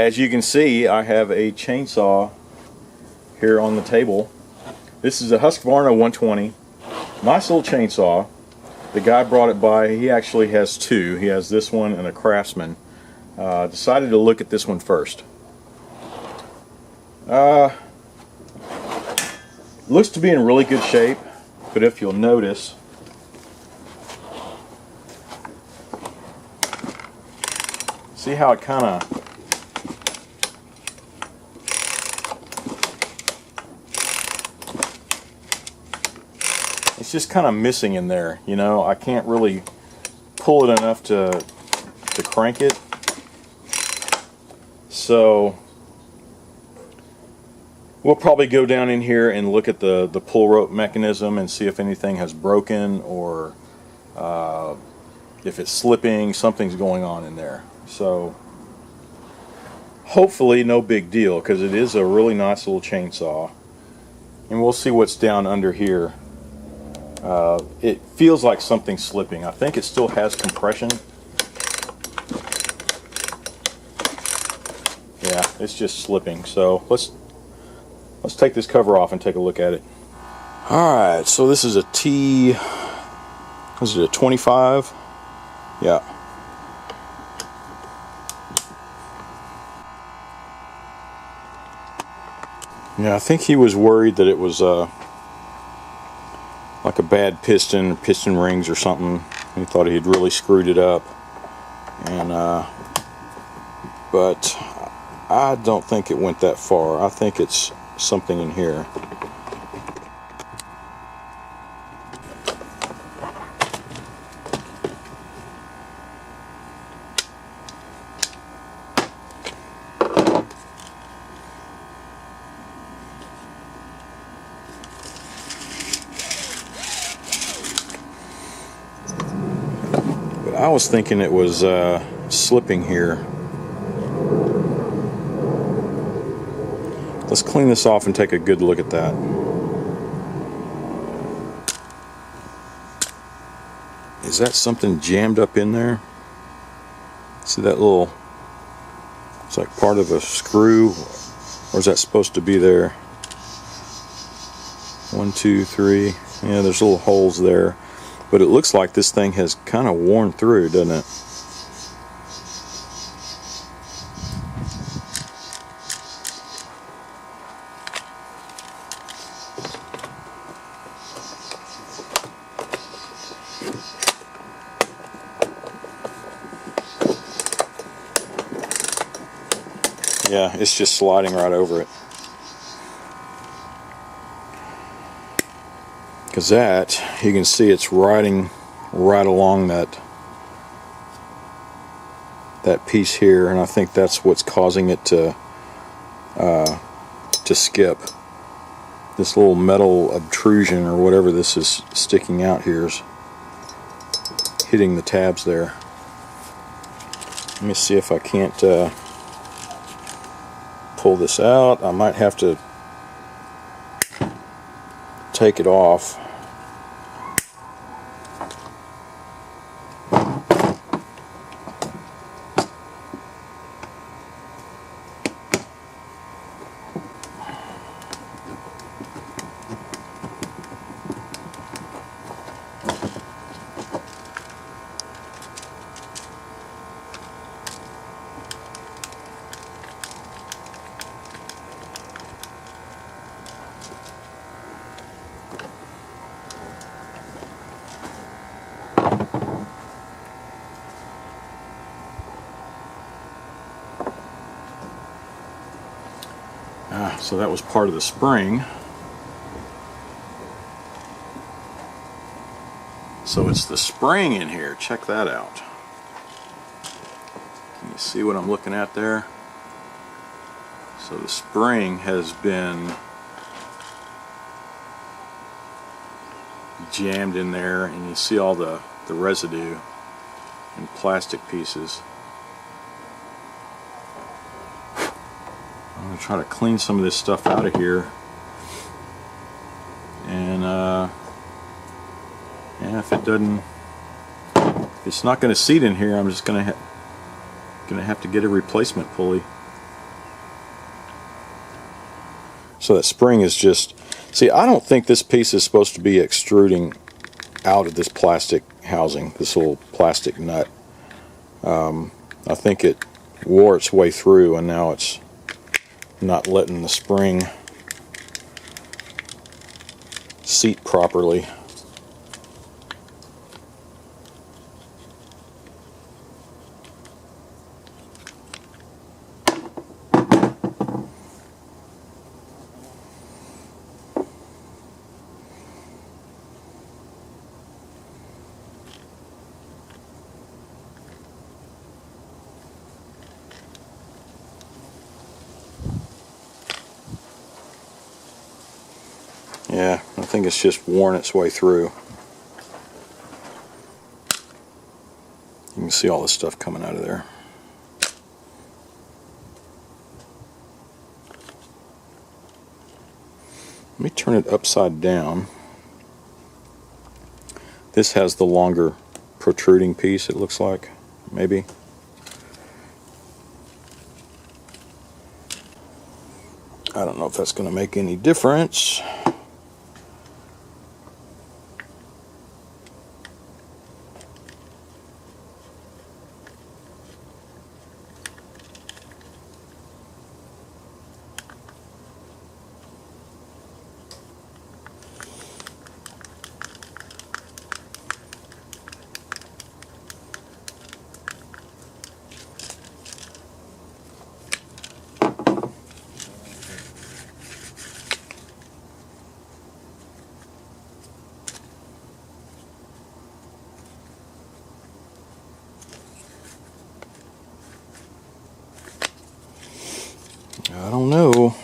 As you can see, I have a chainsaw here on the table. This is a Husqvarna 120. Nice little chainsaw. The guy brought it by. He actually has two. He has this one and a Craftsman. Decided to look at this one first. Looks to be in really good shape, but if you'll notice, see how it kind of it's just kind of missing in there, you know. I can't really pull it enough to crank it. So we'll probably go down in here and look at the pull rope mechanism and see if anything has broken, or if it's slipping, something's going on in there. So hopefully no big deal, because it is a really nice little chainsaw. And we'll see what's down under here. It feels like something's slipping. I think it still has compression. Yeah, it's just slipping. So let's take this cover off and take a look at it. Alright, so this is a is it a 25? Yeah. Yeah, I think he was worried that it was like a bad piston rings or something. He thought he had really screwed it up, and but I don't think it went that far. I think it's something in here. I was thinking it was slipping here. Let's clean this off and take a good look at that. Is that something jammed up in there? See that little, it's like part of a screw, or is that supposed to be there? 1, 2, 3. Yeah, there's little holes there. But it looks like this thing has kind of worn through, doesn't it? Yeah, it's just sliding right over it. Because that, you can see it's riding right along that piece here, and I think that's what's causing it to skip. This little metal obtrusion or whatever this is sticking out here is hitting the tabs there. Let me see if I can't pull this out. I might have to take it off. So that was part of the spring. So it's the spring in here. Check that out. Can you see what I'm looking at there? So the spring has been jammed in there, and you see all the residue and plastic pieces. I'm going to try to clean some of this stuff out of here, and yeah, if it doesn't, it's not going to seat in here, I'm just going to have to get a replacement pulley. So that spring is just, see, I don't think this piece is supposed to be extruding out of this plastic housing, this little plastic nut. I think it wore its way through and now it's not letting the spring seat properly. Yeah, I think it's just worn its way through. You can see all this stuff coming out of there. Let me turn it upside down. This has the longer protruding piece, it looks like, maybe. I don't know if that's going to make any difference. I don't know.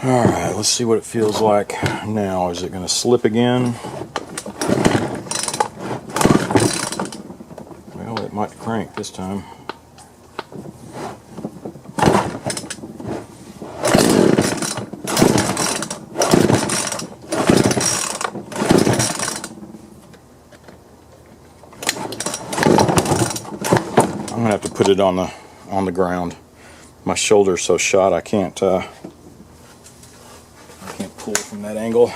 Alright, let's see what it feels like now. Is it going to slip again? Well, it might crank this time. I'm going to have to put it on the ground. My shoulder's so shot I can't pull from that angle.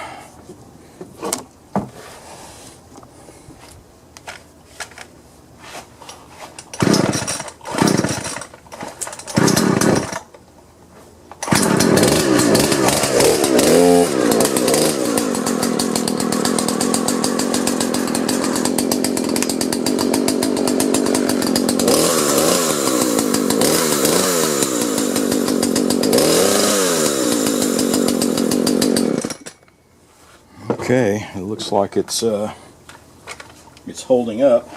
Okay, it looks like it's holding up.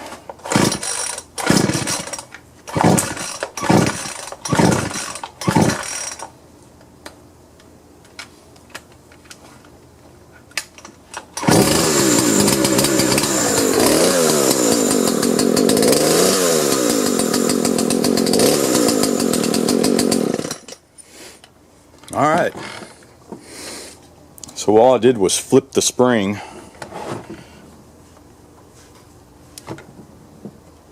All right. So all I did was flip the spring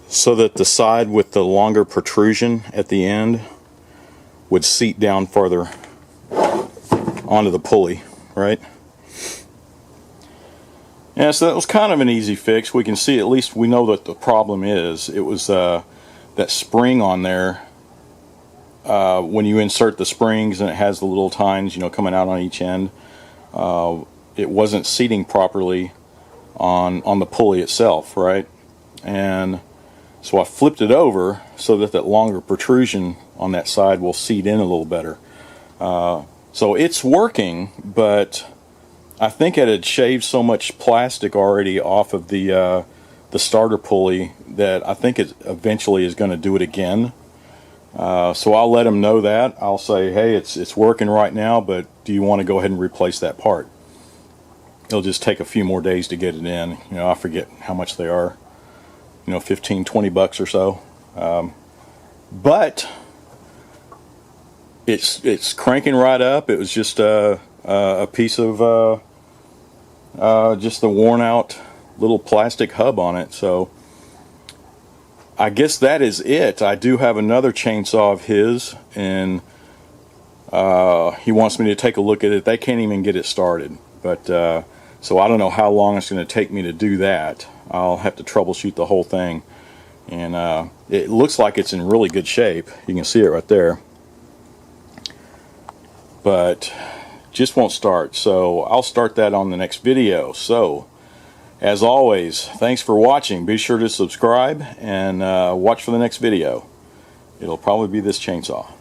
so that the side with the longer protrusion at the end would seat down farther onto the pulley, right? Yeah, so that was kind of an easy fix. We can see, at least we know what the problem is. It was that spring on there. When you insert the springs and it has the little tines, you know, coming out on each end, it wasn't seating properly on the pulley itself, right? And so I flipped it over so that that longer protrusion on that side will seat in a little better. So it's working, but I think it had shaved so much plastic already off of the starter pulley that I think it eventually is going to do it again. So I'll let him know that. I'll say, hey, it's working right now, but do you want to go ahead and replace that part? It'll just take a few more days to get it in. You know, I forget how much they are. You know, 15, 20 bucks or so. But it's cranking right up. It was just a piece of just the worn out little plastic hub on it. So I guess that is it. I do have another chainsaw of his, and he wants me to take a look at it. They can't even get it started, but so I don't know how long it's going to take me to do that. I'll have to troubleshoot the whole thing, and it looks like it's in really good shape. You can see it right there, but just won't start. So I'll start that on the next video. So as always, thanks for watching. Be sure to subscribe and watch for the next video. It'll probably be this chainsaw.